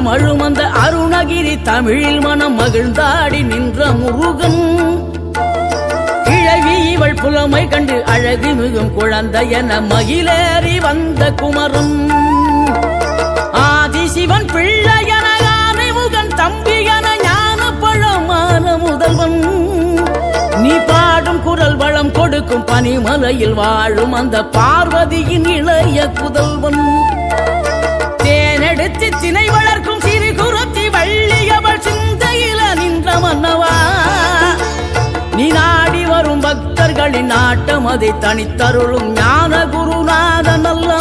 தமழும் அந்த அருணகிரி தமிழில் மனம் மகிழ்ந்தாடி நின்ற முருகன். கிழவி இவள் புலமை கண்டு அழகு மிகும் குழந்தை என மகிழேறி வந்த குமரன். ஆதிசிவன் பிள்ளையன முகன் தம்பியன ஞான பழமான முதல்வன். நீ பாடும் குரல் வளம் கொடுக்கும் பனிமலையில் வாழும் அந்த பார்வதியின் இளைய புதல்வன். தேனெடுத்து திணை வளர்க்கும் சிறு குரத்தி வள்ளியவள் சிந்தையில நின்ற மன்னவா. நீ நாடி வரும் பக்தர்களின் நாட்டம் அதை தனித்தருளும் ஞான குருநாதன் அல்ல.